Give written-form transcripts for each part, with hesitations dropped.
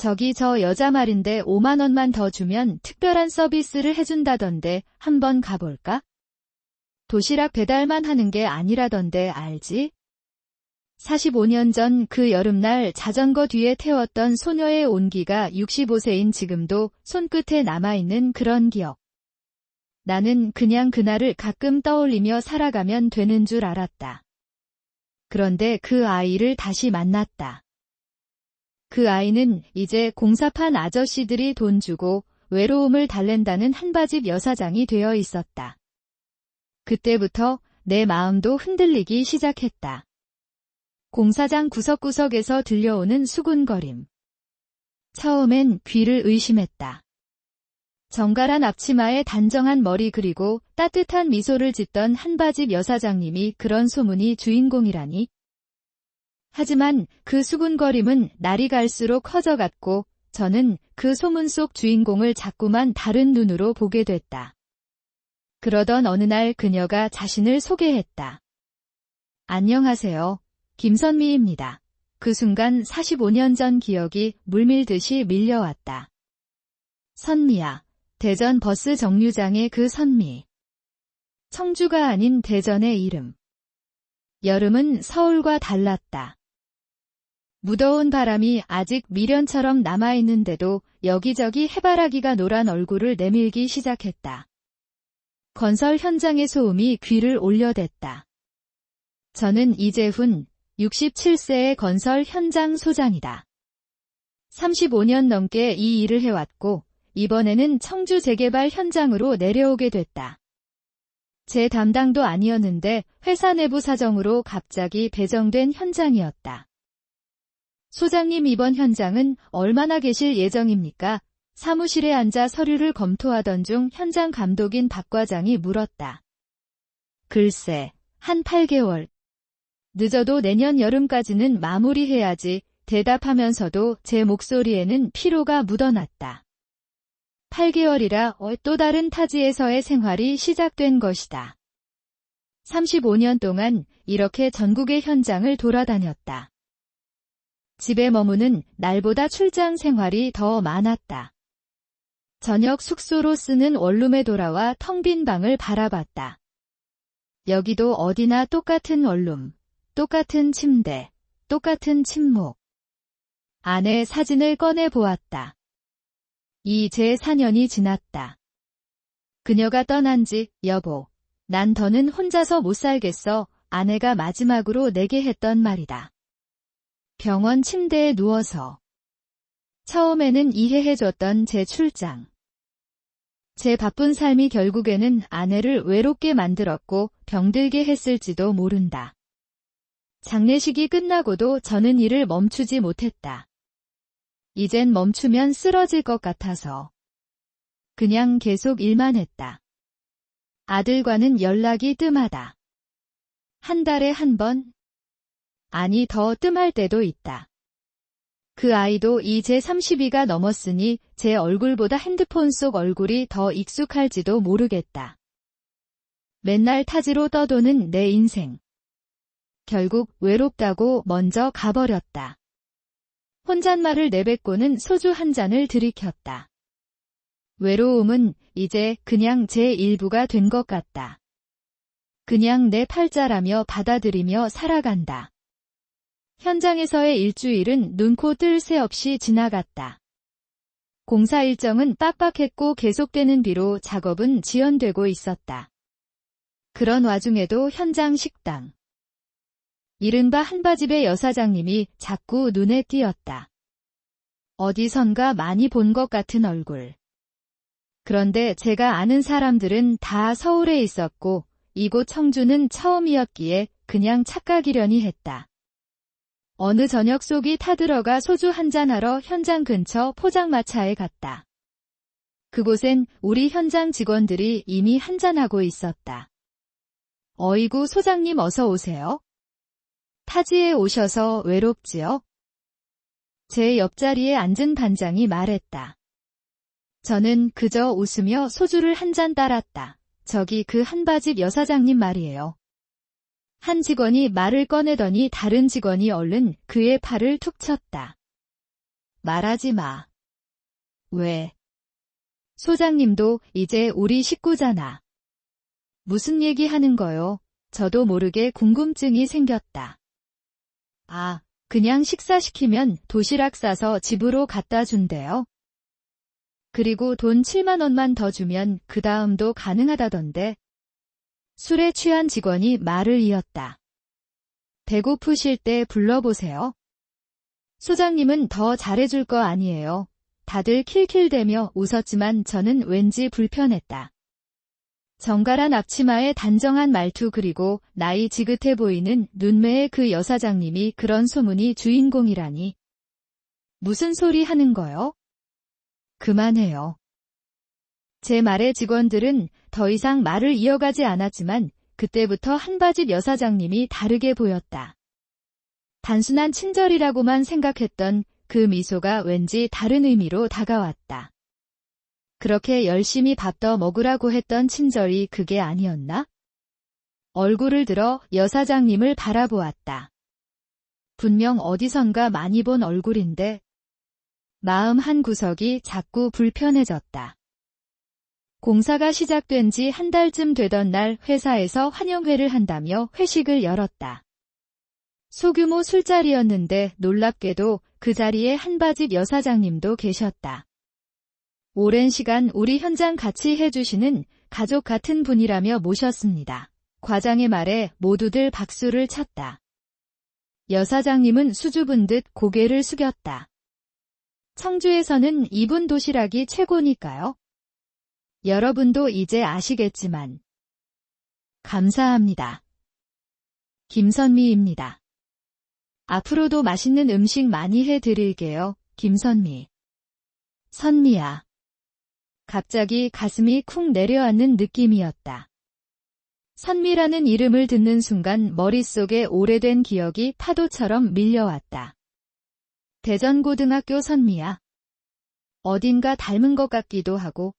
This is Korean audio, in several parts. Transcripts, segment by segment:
저기 저 여자 말인데 5만 원만 더 주면 특별한 서비스를 해준다던데 한번 가볼까? 도시락 배달만 하는 게 아니라던데 알지? 45년 전 그 여름날 자전거 뒤에 태웠던 소녀의 온기가 65세인 지금도 손끝에 남아있는 그런 기억. 나는 그냥 그날을 가끔 떠올리며 살아가면 되는 줄 알았다. 그런데 그 아이를 다시 만났다. 그 아이는 이제 공사판 아저씨들이 돈 주고 외로움을 달랜다는 한바집 여사장이 되어 있었다. 그때부터 내 마음도 흔들리기 시작했다. 공사장 구석구석에서 들려오는 수군거림. 처음엔 귀를 의심했다. 정갈한 앞치마에 단정한 머리 그리고 따뜻한 미소를 짓던 한바집 여사장님이 그런 소문이 주인공이라니. 하지만 그 수군거림은 날이 갈수록 커져갔고 저는 그 소문 속 주인공을 자꾸만 다른 눈으로 보게 됐다. 그러던 어느 날 그녀가 자신을 소개했다. 안녕하세요. 김선미입니다. 그 순간 45년 전 기억이 물밀듯이 밀려왔다. 선미야. 대전 버스 정류장의 그 선미. 청주가 아닌 대전의 이름. 여름은 서울과 달랐다. 무더운 바람이 아직 미련처럼 남아있는데도 여기저기 해바라기가 노란 얼굴을 내밀기 시작했다. 건설 현장의 소음이 귀를 올려댔다. 저는 이재훈, 67세의 건설 현장 소장이다. 35년 넘게 이 일을 해왔고 이번에는 청주 재개발 현장으로 내려오게 됐다. 제 담당도 아니었는데 회사 내부 사정으로 갑자기 배정된 현장이었다. 소장님, 이번 현장은 얼마나 계실 예정입니까? 사무실에 앉아 서류를 검토하던 중 현장 감독인 박 과장이 물었다. 글쎄, 한 8개월. 늦어도 내년 여름까지는 마무리해야지. 대답하면서도 제 목소리에는 피로가 묻어났다. 8개월이라 또 다른 타지에서의 생활이 시작된 것이다. 35년 동안 이렇게 전국의 현장을 돌아다녔다. 집에 머무는 날보다 출장 생활이 더 많았다. 저녁 숙소로 쓰는 원룸에 돌아와 텅 빈 방을 바라봤다. 여기도 어디나 똑같은 원룸, 똑같은 침대, 똑같은 침묵. 아내 사진을 꺼내 보았다. 이제 4년이 지났다. 그녀가 떠난 지, 여보, 난 더는 혼자서 못 살겠어. 아내가 마지막으로 내게 했던 말이다. 병원 침대에 누워서. 처음에는 이해해줬던 제 출장. 제 바쁜 삶이 결국에는 아내를 외롭게 만들었고 병들게 했을지도 모른다. 장례식이 끝나고도 저는 일을 멈추지 못했다. 이젠 멈추면 쓰러질 것 같아서. 그냥 계속 일만 했다. 아들과는 연락이 뜸하다. 한 달에 한 번? 아니, 더 뜸할 때도 있다. 그 아이도 이제 30이가 넘었으니 제 얼굴보다 핸드폰 속 얼굴이 더 익숙할지도 모르겠다. 맨날 타지로 떠도는 내 인생. 결국 외롭다고 먼저 가버렸다. 혼잣말을 내뱉고는 소주 한 잔을 들이켰다. 외로움은 이제 그냥 제 일부가 된 것 같다. 그냥 내 팔자라며 받아들이며 살아간다. 현장에서의 일주일은 눈코 뜰 새 없이 지나갔다. 공사 일정은 빡빡했고 계속되는 비로 작업은 지연되고 있었다. 그런 와중에도 현장 식당. 이른바 한바집의 여사장님이 자꾸 눈에 띄었다. 어디선가 많이 본 것 같은 얼굴. 그런데 제가 아는 사람들은 다 서울에 있었고 이곳 청주는 처음이었기에 그냥 착각이려니 했다. 어느 저녁 속이 타들어가 소주 한잔하러 현장 근처 포장마차에 갔다. 그곳엔 우리 현장 직원들이 이미 한잔하고 있었다. 어이구, 소장님 어서 오세요. 타지에 오셔서 외롭지요? 제 옆자리에 앉은 반장이 말했다. 저는 그저 웃으며 소주를 한 잔 따랐다. 저기 그 한바집 여사장님 말이에요. 한 직원이 말을 꺼내더니 다른 직원이 얼른 그의 팔을 툭 쳤다. 말하지 마. 왜? 소장님도 이제 우리 식구잖아. 무슨 얘기 하는 거요? 저도 모르게 궁금증이 생겼다. 아, 그냥 식사시키면 도시락 싸서 집으로 갖다 준대요. 그리고 돈 7만 원만 더 주면 그 다음도 가능하다던데. 술에 취한 직원이 말을 이었다. 배고프실 때 불러보세요. 소장님은 더 잘해줄 거 아니에요. 다들 킬킬대며 웃었지만 저는 왠지 불편했다. 정갈한 앞치마에 단정한 말투 그리고 나이 지긋해 보이는 눈매의 그 여사장님이 그런 소문이 주인공이라니. 무슨 소리 하는 거요? 그만해요. 제 말에 직원들은 더 이상 말을 이어가지 않았지만 그때부터 한바집 여사장님이 다르게 보였다. 단순한 친절이라고만 생각했던 그 미소가 왠지 다른 의미로 다가왔다. 그렇게 열심히 밥더 먹으라고 했던 친절이 그게 아니었나? 얼굴을 들어 여사장님을 바라보았다. 분명 어디선가 많이 본 얼굴인데 마음 한 구석이 자꾸 불편해졌다. 공사가 시작된 지 한 달쯤 되던 날 회사에서 환영회를 한다며 회식을 열었다. 소규모 술자리였는데 놀랍게도 그 자리에 한바집 여사장님도 계셨다. 오랜 시간 우리 현장 같이 해주시는 가족 같은 분이라며 모셨습니다. 과장의 말에 모두들 박수를 쳤다. 여사장님은 수줍은 듯 고개를 숙였다. 청주에서는 이분 도시락이 최고니까요. 여러분도 이제 아시겠지만. 감사합니다. 김선미입니다. 앞으로도 맛있는 음식 많이 해드릴게요. 김선미. 선미야. 갑자기 가슴이 쿵 내려앉는 느낌이었다. 선미라는 이름을 듣는 순간 머릿속에 오래된 기억이 파도처럼 밀려왔다. 대전고등학교 선미야. 어딘가 닮은 것 같기도 하고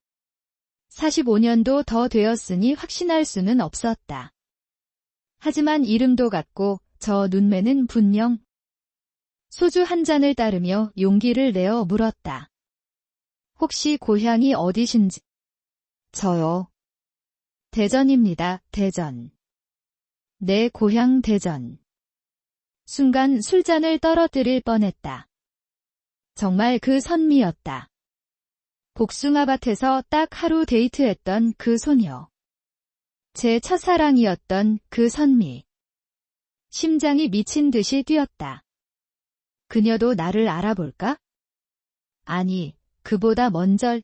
45년도 더 되었으니 확신할 수는 없었다. 하지만 이름도 같고 저 눈매는 분명. 소주 한 잔을 따르며 용기를 내어 물었다. 혹시 고향이 어디신지? 저요. 대전입니다. 대전. 내 고향 대전. 순간 술잔을 떨어뜨릴 뻔했다. 정말 그 선미였다. 복숭아밭에서 딱 하루 데이트했던 그 소녀. 제 첫사랑이었던 그 선미. 심장이 미친 듯이 뛰었다. 그녀도 나를 알아볼까? 아니, 그보다 먼저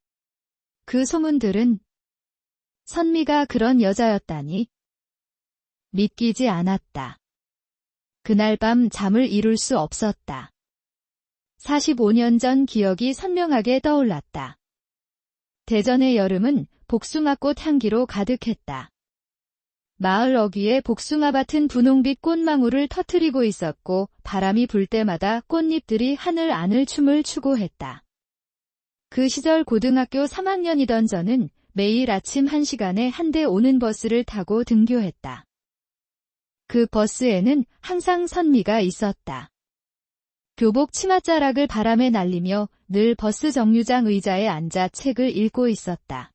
그 소문들은 선미가 그런 여자였다니. 믿기지 않았다. 그날 밤 잠을 이룰 수 없었다. 45년 전 기억이 선명하게 떠올랐다. 대전의 여름은 복숭아꽃 향기로 가득했다. 마을 어귀에 복숭아밭은 분홍빛 꽃망울을 터뜨리고 있었고 바람이 불 때마다 꽃잎들이 하늘 안을 춤을 추고 했다. 그 시절 고등학교 3학년이던 저는 매일 아침 1시간에 한 대 오는 버스를 타고 등교했다. 그 버스에는 항상 선미가 있었다. 교복 치맛자락을 바람에 날리며 늘 버스 정류장 의자에 앉아 책을 읽고 있었다.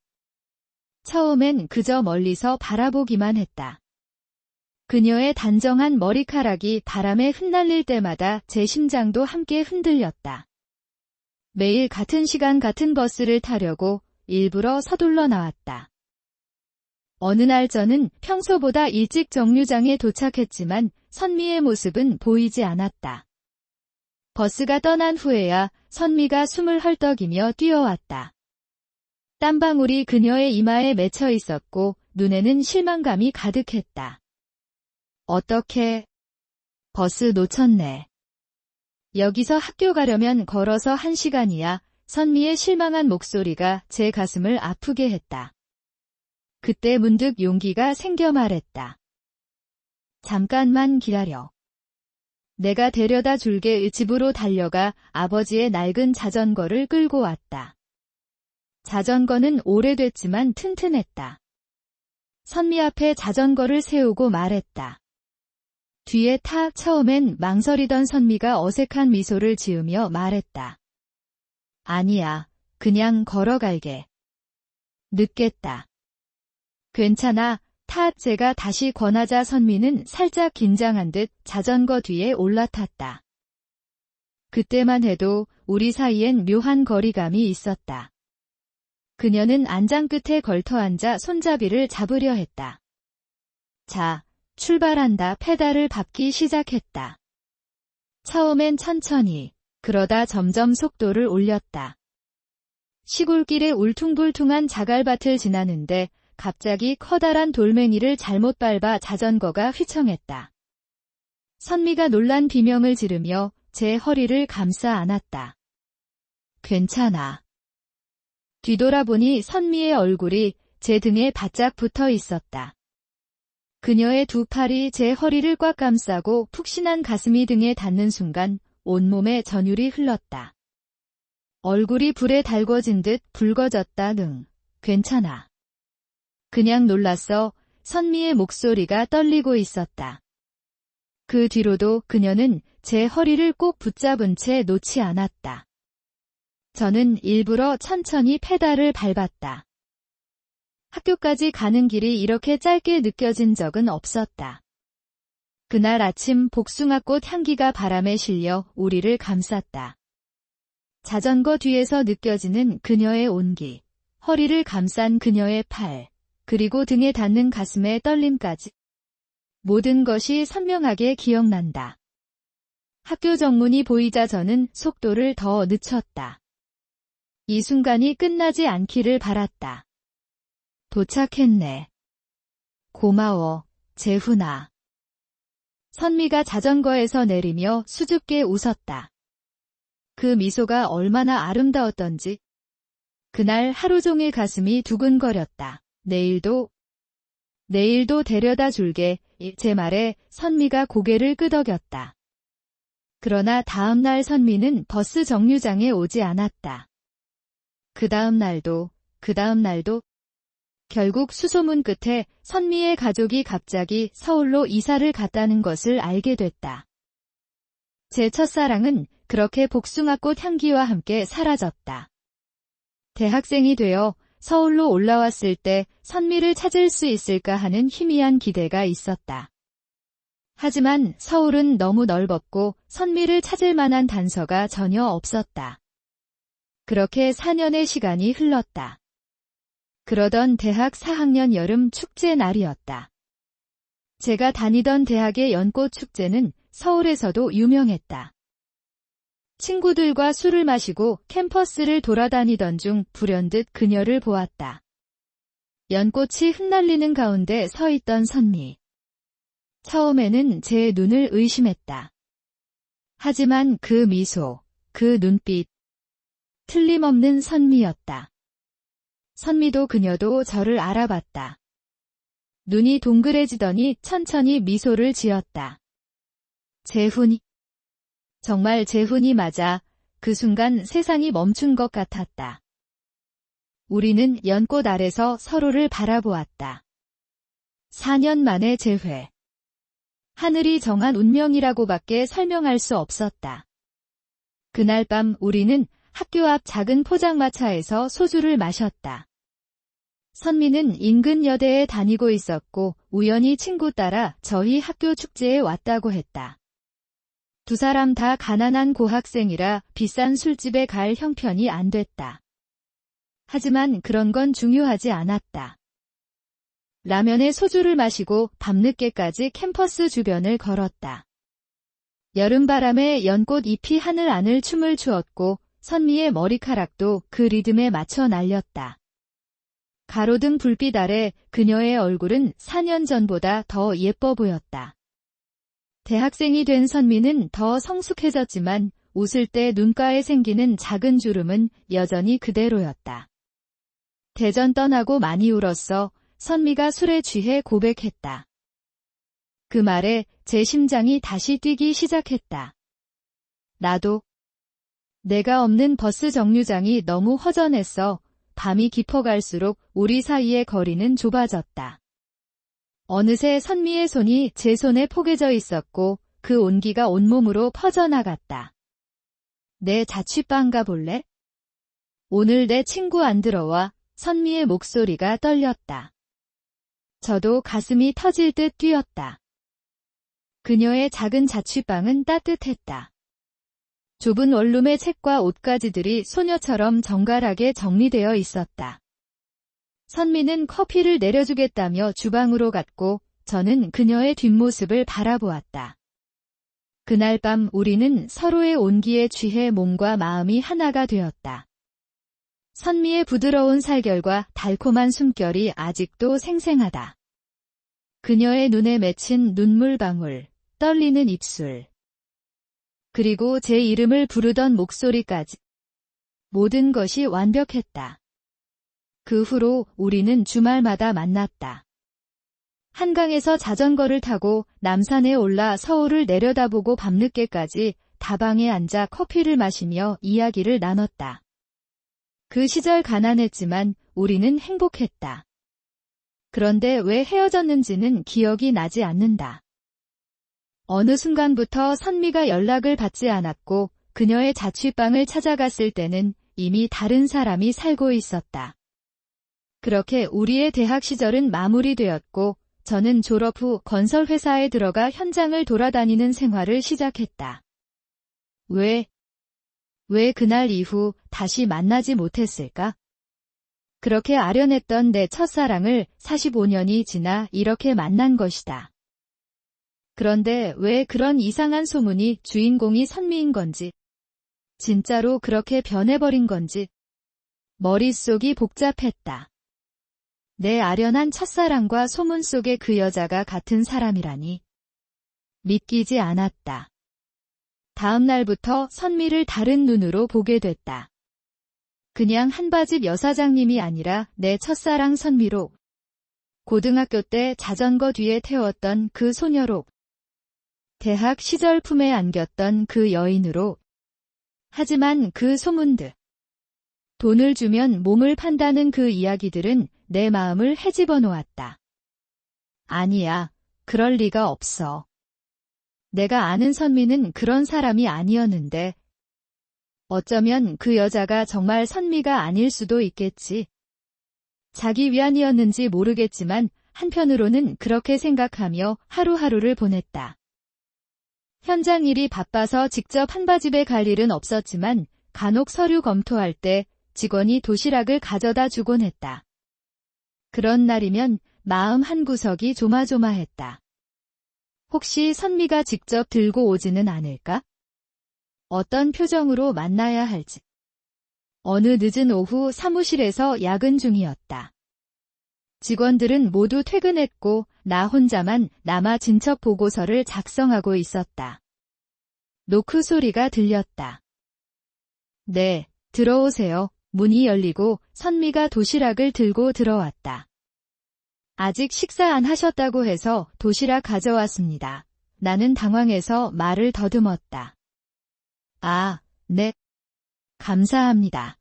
처음엔 그저 멀리서 바라보기만 했다. 그녀의 단정한 머리카락이 바람에 흩날릴 때마다 제 심장도 함께 흔들렸다. 매일 같은 시간 같은 버스를 타려고 일부러 서둘러 나왔다. 어느 날 저는 평소보다 일찍 정류장에 도착했지만 선미의 모습은 보이지 않았다. 버스가 떠난 후에야 선미가 숨을 헐떡이며 뛰어왔다. 땀방울이 그녀의 이마에 맺혀 있었고 눈에는 실망감이 가득했다. 어떻게? 버스 놓쳤네. 여기서 학교 가려면 걸어서 1시간이야. 선미의 실망한 목소리가 제 가슴을 아프게 했다. 그때 문득 용기가 생겨 말했다. 잠깐만 기다려. 내가 데려다 줄게. 집으로 달려가 아버지의 낡은 자전거를 끌고 왔다. 자전거는 오래됐지만 튼튼했다. 선미 앞에 자전거를 세우고 말했다. 뒤에 타. 처음엔 망설이던 선미가 어색한 미소를 지으며 말했다. 아니야, 그냥 걸어갈게. 늦겠다. 괜찮아, 제가 다시 권하자 선미는 살짝 긴장한 듯 자전거 뒤에 올라탔다. 그때만 해도 우리 사이엔 묘한 거리감이 있었다. 그녀는 안장 끝에 걸터 앉아 손잡이를 잡으려 했다. 자, 출발한다. 페달을 밟기 시작했다. 처음엔 천천히, 그러다 점점 속도를 올렸다. 시골길의 울퉁불퉁한 자갈밭을 지나는데 갑자기 커다란 돌멩이를 잘못 밟아 자전거가 휘청했다. 선미가 놀란 비명을 지르며 제 허리를 감싸 안았다. 괜찮아. 뒤돌아보니 선미의 얼굴이 제 등에 바짝 붙어 있었다. 그녀의 두 팔이 제 허리를 꽉 감싸고 푹신한 가슴이 등에 닿는 순간 온몸에 전율이 흘렀다. 얼굴이 불에 달궈진 듯 붉어졌다. 괜찮아. 그냥 놀랐어. 선미의 목소리가 떨리고 있었다. 그 뒤로도 그녀는 제 허리를 꼭 붙잡은 채 놓지 않았다. 저는 일부러 천천히 페달을 밟았다. 학교까지 가는 길이 이렇게 짧게 느껴진 적은 없었다. 그날 아침 복숭아꽃 향기가 바람에 실려 우리를 감쌌다. 자전거 뒤에서 느껴지는 그녀의 온기, 허리를 감싼 그녀의 팔, 그리고 등에 닿는 가슴의 떨림까지. 모든 것이 선명하게 기억난다. 학교 정문이 보이자 저는 속도를 더 늦췄다. 이 순간이 끝나지 않기를 바랐다. 도착했네. 고마워, 재훈아. 선미가 자전거에서 내리며 수줍게 웃었다. 그 미소가 얼마나 아름다웠던지. 그날 하루 종일 가슴이 두근거렸다. 내일도 데려다 줄게. 제 말에 선미가 고개를 끄덕였다. 그러나 다음 날 선미는 버스 정류장에 오지 않았다. 그 다음 날도 결국 수소문 끝에 선미의 가족이 갑자기 서울로 이사를 갔다는 것을 알게 됐다. 제 첫사랑은 그렇게 복숭아꽃 향기와 함께 사라졌다. 대학생이 되어 서울로 올라왔을 때 선미를 찾을 수 있을까 하는 희미한 기대가 있었다. 하지만 서울은 너무 넓었고 선미를 찾을 만한 단서가 전혀 없었다. 그렇게 4년의 시간이 흘렀다. 그러던 대학 4학년 여름 축제 날이었다. 제가 다니던 대학의 연꽃 축제는 서울에서도 유명했다. 친구들과 술을 마시고 캠퍼스를 돌아다니던 중 불현듯 그녀를 보았다. 연꽃이 흩날리는 가운데 서 있던 선미. 처음에는 제 눈을 의심했다. 하지만 그 미소, 그 눈빛, 틀림없는 선미였다. 선미도 그녀도 저를 알아봤다. 눈이 동그래지더니 천천히 미소를 지었다. 재훈이. 정말 재훈이 맞아. 그 순간 세상이 멈춘 것 같았다. 우리는 연꽃 아래서 서로를 바라보았다. 4년 만의 재회. 하늘이 정한 운명이라고밖에 설명할 수 없었다. 그날 밤 우리는 학교 앞 작은 포장마차에서 소주를 마셨다. 선미는 인근 여대에 다니고 있었고 우연히 친구 따라 저희 학교 축제에 왔다고 했다. 두 사람 다 가난한 고학생이라 비싼 술집에 갈 형편이 안 됐다. 하지만 그런 건 중요하지 않았다. 라면에 소주를 마시고 밤늦게까지 캠퍼스 주변을 걸었다. 여름바람에 연꽃 잎이 하늘 안을 춤을 추었고 선미의 머리카락도 그 리듬에 맞춰 날렸다. 가로등 불빛 아래 그녀의 얼굴은 4년 전보다 더 예뻐 보였다. 대학생이 된 선미는 더 성숙해졌지만 웃을 때 눈가에 생기는 작은 주름은 여전히 그대로였다. 대전 떠나고 많이 울었어. 선미가 술에 취해 고백했다. 그 말에 제 심장이 다시 뛰기 시작했다. 나도. 내가 없는 버스 정류장이 너무 허전했어. 밤이 깊어갈수록 우리 사이의 거리는 좁아졌다. 어느새 선미의 손이 제 손에 포개져 있었고 그 온기가 온몸으로 퍼져나갔다. 내 자취방 가볼래? 오늘 내 친구 안 들어와. 선미의 목소리가 떨렸다. 저도 가슴이 터질 듯 뛰었다. 그녀의 작은 자취방은 따뜻했다. 좁은 원룸의 책과 옷가지들이 소녀처럼 정갈하게 정리되어 있었다. 선미는 커피를 내려주겠다며 주방으로 갔고 저는 그녀의 뒷모습을 바라보았다. 그날 밤 우리는 서로의 온기에 취해 몸과 마음이 하나가 되었다. 선미의 부드러운 살결과 달콤한 숨결이 아직도 생생하다. 그녀의 눈에 맺힌 눈물방울, 떨리는 입술, 그리고 제 이름을 부르던 목소리까지. 모든 것이 완벽했다. 그 후로 우리는 주말마다 만났다. 한강에서 자전거를 타고 남산에 올라 서울을 내려다보고 밤늦게까지 다방에 앉아 커피를 마시며 이야기를 나눴다. 그 시절 가난했지만 우리는 행복했다. 그런데 왜 헤어졌는지는 기억이 나지 않는다. 어느 순간부터 선미가 연락을 받지 않았고 그녀의 자취방을 찾아갔을 때는 이미 다른 사람이 살고 있었다. 그렇게 우리의 대학 시절은 마무리되었고 저는 졸업 후 건설회사에 들어가 현장을 돌아다니는 생활을 시작했다. 왜 그날 이후 다시 만나지 못했을까? 그렇게 아련했던 내 첫사랑을 45년이 지나 이렇게 만난 것이다. 그런데 왜 그런 이상한 소문이 주인공이 선미인 건지, 진짜로 그렇게 변해버린 건지, 머릿속이 복잡했다. 내 아련한 첫사랑과 소문 속의 그 여자가 같은 사람이라니. 믿기지 않았다. 다음 날부터 선미를 다른 눈으로 보게 됐다. 그냥 한바집 여사장님이 아니라 내 첫사랑 선미로, 고등학교 때 자전거 뒤에 태웠던 그 소녀로, 대학 시절 품에 안겼던 그 여인으로. 하지만 그 소문들, 돈을 주면 몸을 판다는 그 이야기들은 내 마음을 헤집어 놓았다. 아니야, 그럴 리가 없어. 내가 아는 선미는 그런 사람이 아니었는데, 어쩌면 그 여자가 정말 선미가 아닐 수도 있겠지. 자기 위안이었는지 모르겠지만 한편으로는 그렇게 생각하며 하루하루를 보냈다. 현장 일이 바빠서 직접 한바집에 갈 일은 없었지만 간혹 서류 검토할 때 직원이 도시락을 가져다 주곤 했다. 그런 날이면 마음 한구석이 조마조마했다. 혹시 선미가 직접 들고 오지는 않을까? 어떤 표정으로 만나야 할지. 어느 늦은 오후 사무실에서 야근 중이었다. 직원들은 모두 퇴근했고 나 혼자만 남아 진척 보고서를 작성하고 있었다. 노크 소리가 들렸다. 네, 들어오세요. 문이 열리고 선미가 도시락을 들고 들어왔다. 아직 식사 안 하셨다고 해서 도시락 가져왔습니다. 나는 당황해서 말을 더듬었다. 아, 네. 감사합니다.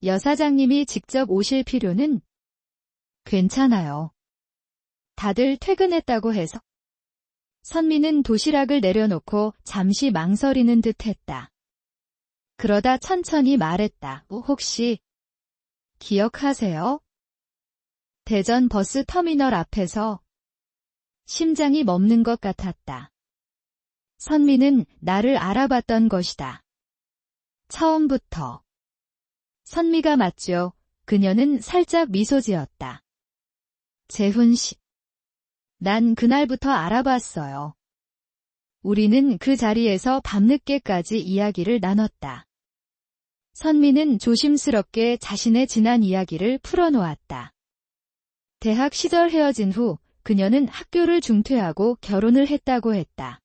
여사장님이 직접 오실 필요는? 괜찮아요. 다들 퇴근했다고 해서. 선미는 도시락을 내려놓고 잠시 망설이는 듯 했다. 그러다 천천히 말했다. 혹시 기억하세요? 대전 버스 터미널 앞에서. 심장이 멎는 것 같았다. 선미는 나를 알아봤던 것이다. 처음부터. 선미가 맞죠. 그녀는 살짝 미소 지었다. 재훈 씨. 난 그날부터 알아봤어요. 우리는 그 자리에서 밤늦게까지 이야기를 나눴다. 선미는 조심스럽게 자신의 지난 이야기를 풀어놓았다. 대학 시절 헤어진 후 그녀는 학교를 중퇴하고 결혼을 했다고 했다.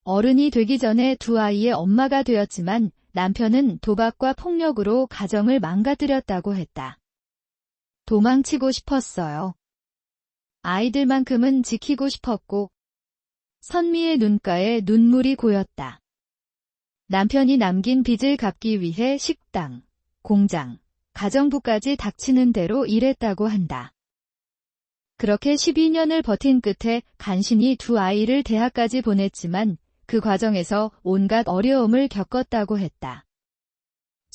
어른이 되기 전에 두 아이의 엄마가 되었지만 남편은 도박과 폭력으로 가정을 망가뜨렸다고 했다. 도망치고 싶었어요. 아이들만큼은 지키고 싶었고. 선미의 눈가에 눈물이 고였다. 남편이 남긴 빚을 갚기 위해 식당, 공장, 가정부까지 닥치는 대로 일했다고 한다. 그렇게 12년을 버틴 끝에 간신히 두 아이를 대학까지 보냈지만 그 과정에서 온갖 어려움을 겪었다고 했다.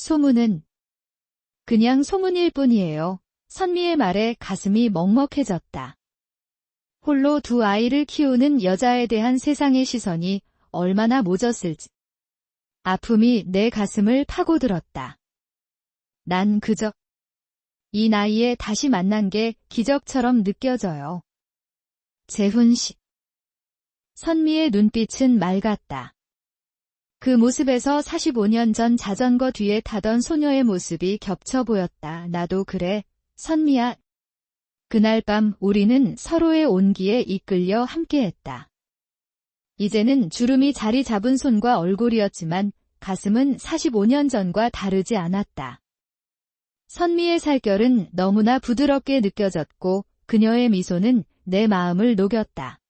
소문은 그냥 소문일 뿐이에요. 선미의 말에 가슴이 먹먹해졌다. 홀로 두 아이를 키우는 여자에 대한 세상의 시선이 얼마나 모졌을지. 아픔이 내 가슴을 파고들었다. 난 그저 이 나이에 다시 만난 게 기적처럼 느껴져요. 재훈 씨. 선미의 눈빛은 맑았다. 그 모습에서 45년 전 자전거 뒤에 타던 소녀의 모습이 겹쳐 보였다. 나도 그래, 선미야. 그날 밤 우리는 서로의 온기에 이끌려 함께했다. 이제는 주름이 자리 잡은 손과 얼굴이었지만 가슴은 45년 전과 다르지 않았다. 선미의 살결은 너무나 부드럽게 느껴졌고 그녀의 미소는 내 마음을 녹였다.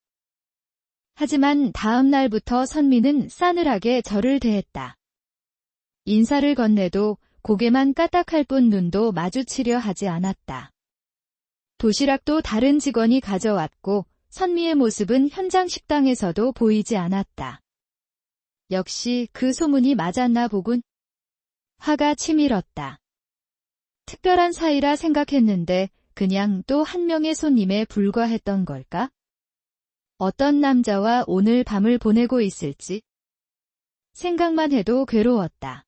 하지만 다음 날부터 선미는 싸늘하게 저를 대했다. 인사를 건네도 고개만 까딱할 뿐 눈도 마주치려 하지 않았다. 도시락도 다른 직원이 가져왔고 선미의 모습은 현장 식당에서도 보이지 않았다. 역시 그 소문이 맞았나 보군. 화가 치밀었다. 특별한 사이라 생각했는데 그냥 또 한 명의 손님에 불과했던 걸까? 어떤 남자와 오늘 밤을 보내고 있을지 생각만 해도 괴로웠다.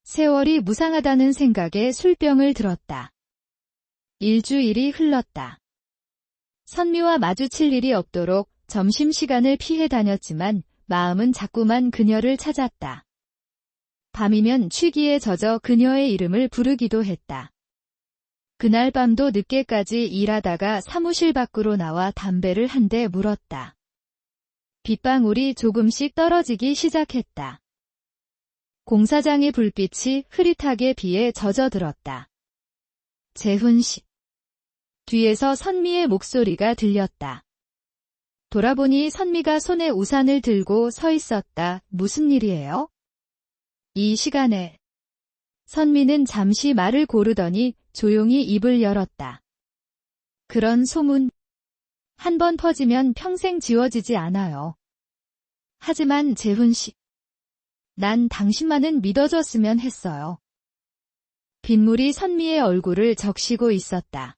세월이 무상하다는 생각에 술병을 들었다. 일주일이 흘렀다. 선미와 마주칠 일이 없도록 점심시간을 피해 다녔지만 마음은 자꾸만 그녀를 찾았다. 밤이면 취기에 젖어 그녀의 이름을 부르기도 했다. 그날 밤도 늦게까지 일하다가 사무실 밖으로 나와 담배를 한 대 물었다. 빗방울이 조금씩 떨어지기 시작했다. 공사장의 불빛이 흐릿하게 비에 젖어들었다. 재훈 씨. 뒤에서 선미의 목소리가 들렸다. 돌아보니 선미가 손에 우산을 들고 서 있었다. 무슨 일이에요? 이 시간에. 선미는 잠시 말을 고르더니 조용히 입을 열었다. 그런 소문. 한 번 퍼지면 평생 지워지지 않아요. 하지만 재훈 씨. 난 당신만은 믿어줬으면 했어요. 빗물이 선미의 얼굴을 적시고 있었다.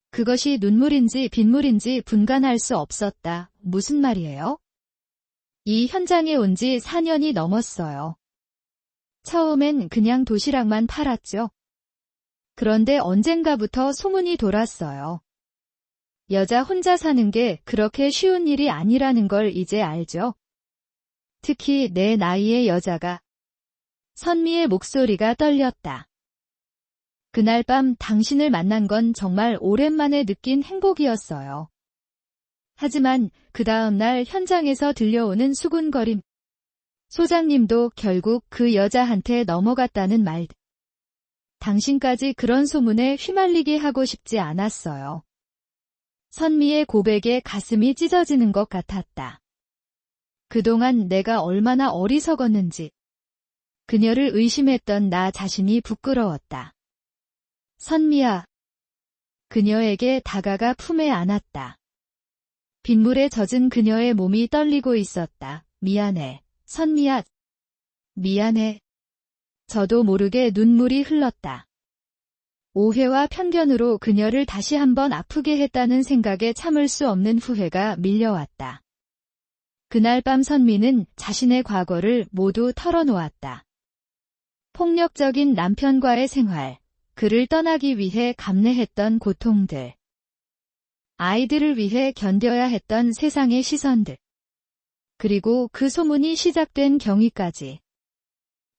그것이 눈물인지 빗물인지 분간할 수 없었다. 무슨 말이에요? 이 현장에 온 지 4년이 넘었어요. 처음엔 그냥 도시락만 팔았죠. 그런데 언젠가부터 소문이 돌았어요. 여자 혼자 사는 게 그렇게 쉬운 일이 아니라는 걸 이제 알죠. 특히 내 나이의 여자가. 선미의 목소리가 떨렸다. 그날 밤 당신을 만난 건 정말 오랜만에 느낀 행복이었어요. 하지만 그 다음 날 현장에서 들려오는 수군거림. 소장님도 결국 그 여자한테 넘어갔다는 말. 당신까지 그런 소문에 휘말리게 하고 싶지 않았어요. 선미의 고백에 가슴이 찢어지는 것 같았다. 그동안 내가 얼마나 어리석었는지. 그녀를 의심했던 나 자신이 부끄러웠다. 선미야. 그녀에게 다가가 품에 안았다. 빗물에 젖은 그녀의 몸이 떨리고 있었다. 미안해. 선미야. 미안해. 저도 모르게 눈물이 흘렀다. 오해와 편견으로 그녀를 다시 한번 아프게 했다는 생각에 참을 수 없는 후회가 밀려왔다. 그날 밤 선미는 자신의 과거를 모두 털어놓았다. 폭력적인 남편과의 생활, 그를 떠나기 위해 감내했던 고통들, 아이들을 위해 견뎌야 했던 세상의 시선들, 그리고 그 소문이 시작된 경위까지.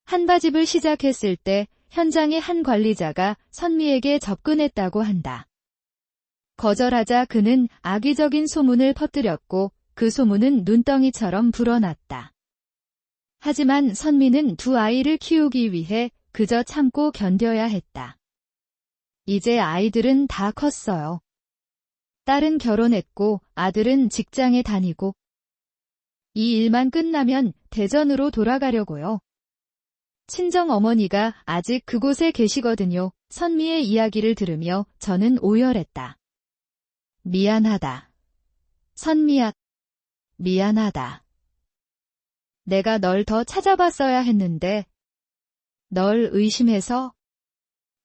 한바집을 시작했을 때 현장의 한 관리자가 선미에게 접근했다고 한다. 거절하자 그는 악의적인 소문을 퍼뜨렸고 그 소문은 눈덩이처럼 불어났다. 하지만 선미는 두 아이를 키우기 위해 그저 참고 견뎌야 했다. 이제 아이들은 다 컸어요. 딸은 결혼했고 아들은 직장에 다니고. 이 일만 끝나면 대전으로 돌아가려고요. 친정어머니가 아직 그곳에 계시거든요. 선미의 이야기를 들으며 저는 오열했다. 미안하다. 선미야. 미안하다. 내가 널 더 찾아봤어야 했는데. 널 의심해서.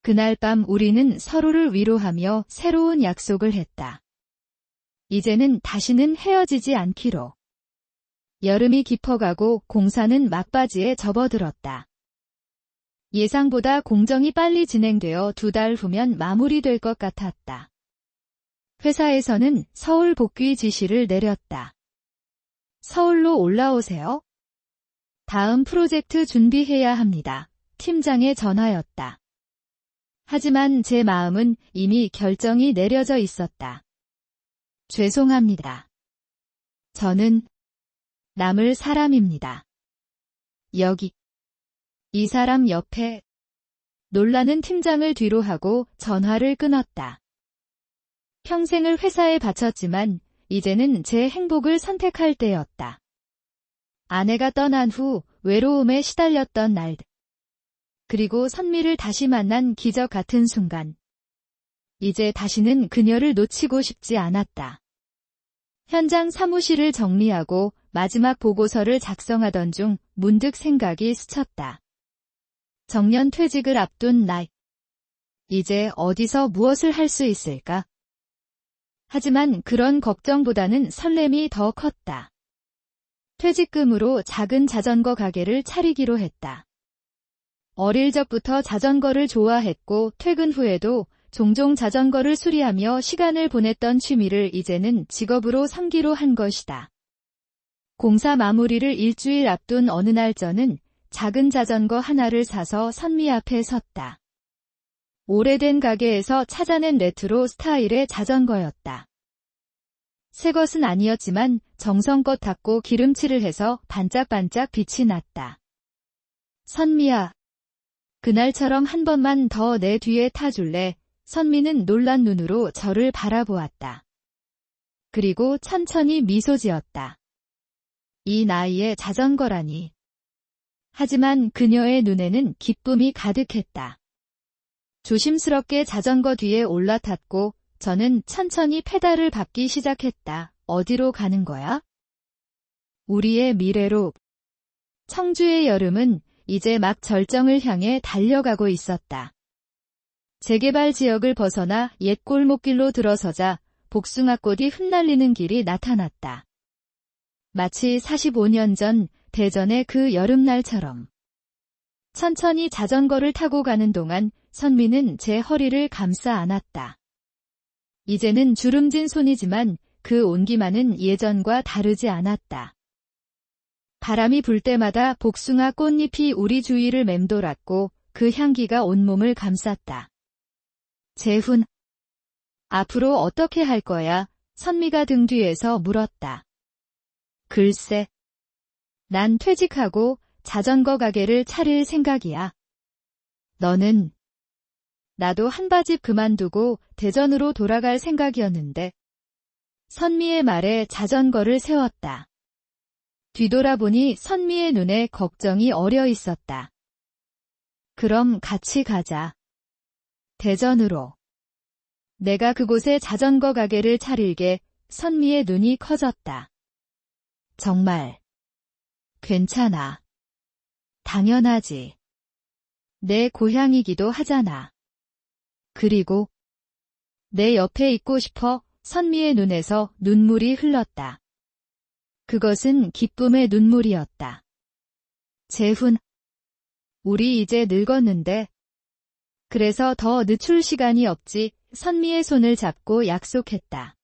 그날 밤 우리는 서로를 위로하며 새로운 약속을 했다. 이제는 다시는 헤어지지 않기로. 여름이 깊어가고 공사는 막바지에 접어들었다. 예상보다 공정이 빨리 진행되어 2달 후면 마무리될 것 같았다. 회사에서는 서울 복귀 지시를 내렸다. 서울로 올라오세요. 다음 프로젝트 준비해야 합니다. 팀장의 전화였다. 하지만 제 마음은 이미 결정이 내려져 있었다. 죄송합니다. 저는 남을 사람입니다. 여기. 이 사람 옆에. 놀라는 팀장을 뒤로 하고 전화를 끊었다. 평생을 회사에 바쳤지만 이제는 제 행복을 선택할 때였다. 아내가 떠난 후 외로움에 시달렸던 날들. 그리고 선미를 다시 만난 기적 같은 순간. 이제 다시는 그녀를 놓치고 싶지 않았다. 현장 사무실을 정리하고 마지막 보고서를 작성하던 중 문득 생각이 스쳤다. 정년 퇴직을 앞둔 나. 이제 어디서 무엇을 할 수 있을까? 하지만 그런 걱정보다는 설렘이 더 컸다. 퇴직금으로 작은 자전거 가게를 차리기로 했다. 어릴 적부터 자전거를 좋아했고 퇴근 후에도 종종 자전거를 수리하며 시간을 보냈던 취미를 이제는 직업으로 삼기로 한 것이다. 공사 마무리를 일주일 앞둔 어느 날 저는 작은 자전거 하나를 사서 선미 앞에 섰다. 오래된 가게에서 찾아낸 레트로 스타일의 자전거였다. 새 것은 아니었지만 정성껏 닦고 기름칠을 해서 반짝반짝 빛이 났다. 선미야. 그날처럼 한 번만 더 내 뒤에 타줄래? 선미는 놀란 눈으로 저를 바라보았다. 그리고 천천히 미소 지었다. 이 나이에 자전거라니. 하지만 그녀의 눈에는 기쁨이 가득했다. 조심스럽게 자전거 뒤에 올라탔고 저는 천천히 페달을 밟기 시작했다. 어디로 가는 거야? 우리의 미래로. 청주의 여름은 이제 막 절정을 향해 달려가고 있었다. 재개발 지역을 벗어나 옛 골목길로 들어서자 복숭아꽃이 흩날리는 길이 나타났다. 마치 45년 전 대전의 그 여름날처럼. 천천히 자전거를 타고 가는 동안 선미는 제 허리를 감싸 안았다. 이제는 주름진 손이지만 그 온기만은 예전과 다르지 않았다. 바람이 불 때마다 복숭아 꽃잎이 우리 주위를 맴돌았고 그 향기가 온몸을 감쌌다. 재훈. 앞으로 어떻게 할 거야? 선미가 등 뒤에서 물었다. 글쎄. 난 퇴직하고 자전거 가게를 차릴 생각이야. 너는? 나도 한바집 그만두고 대전으로 돌아갈 생각이었는데. 선미의 말에 자전거를 세웠다. 뒤돌아보니 선미의 눈에 걱정이 어려 있었다. 그럼 같이 가자. 대전으로. 내가 그곳에 자전거 가게를 차릴게. 선미의 눈이 커졌다. 정말. 괜찮아. 당연하지. 내 고향이기도 하잖아. 그리고 내 옆에 있고 싶어. 선미의 눈에서 눈물이 흘렀다. 그것은 기쁨의 눈물이었다. 재훈. 우리 이제 늙었는데. 그래서 더 늦출 시간이 없지. 선미의 손을 잡고 약속했다.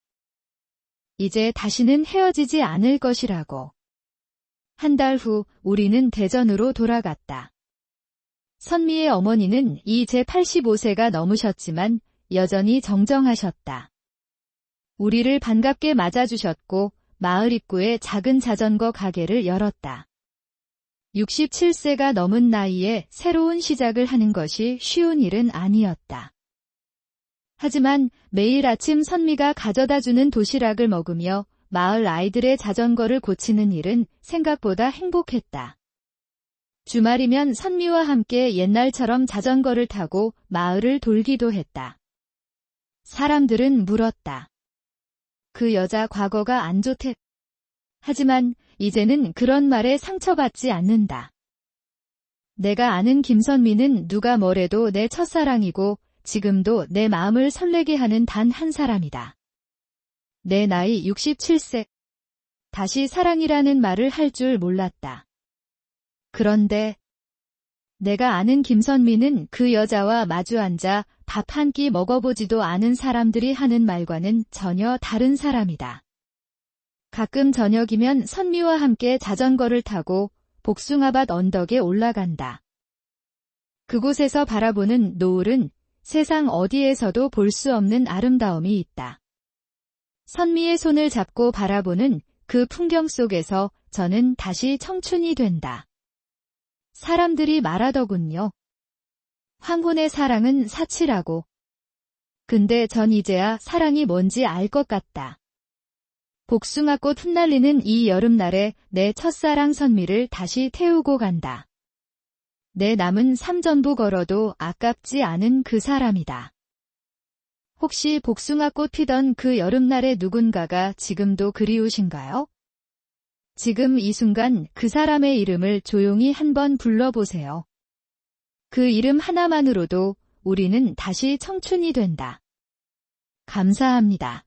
이제 다시는 헤어지지 않을 것이라고. 한 달 후 우리는 대전으로 돌아갔다. 선미의 어머니는 이제 85세가 넘으셨지만 여전히 정정하셨다. 우리를 반갑게 맞아주셨고 마을 입구에 작은 자전거 가게를 열었다. 67세가 넘은 나이에 새로운 시작을 하는 것이 쉬운 일은 아니었다. 하지만 매일 아침 선미가 가져다주는 도시락을 먹으며 마을 아이들의 자전거를 고치는 일은 생각보다 행복했다. 주말이면 선미와 함께 옛날처럼 자전거를 타고 마을을 돌기도 했다. 사람들은 물었다. 그 여자 과거가 안 좋대. 하지만 이제는 그런 말에 상처받지 않는다. 내가 아는 김선미는 누가 뭐래도 내 첫사랑이고 지금도 내 마음을 설레게 하는 단 한 사람이다. 내 나이 67세. 다시 사랑이라는 말을 할 줄 몰랐다. 그런데 내가 아는 김선미는 그 여자와 마주 앉아 밥 한 끼 먹어보지도 않은 사람들이 하는 말과는 전혀 다른 사람이다. 가끔 저녁이면 선미와 함께 자전거를 타고 복숭아밭 언덕에 올라간다. 그곳에서 바라보는 노을은 세상 어디에서도 볼 수 없는 아름다움이 있다. 선미의 손을 잡고 바라보는 그 풍경 속에서 저는 다시 청춘이 된다. 사람들이 말하더군요. 황혼의 사랑은 사치라고. 근데 전 이제야 사랑이 뭔지 알 것 같다. 복숭아꽃 흩날리는 이 여름날에 내 첫사랑 선미를 다시 태우고 간다. 내 남은 삶 전부 걸어도 아깝지 않은 그 사람이다. 혹시 복숭아꽃 피던 그 여름날의 누군가가 지금도 그리우신가요? 지금 이 순간 그 사람의 이름을 조용히 한번 불러보세요. 그 이름 하나만으로도 우리는 다시 청춘이 된다. 감사합니다.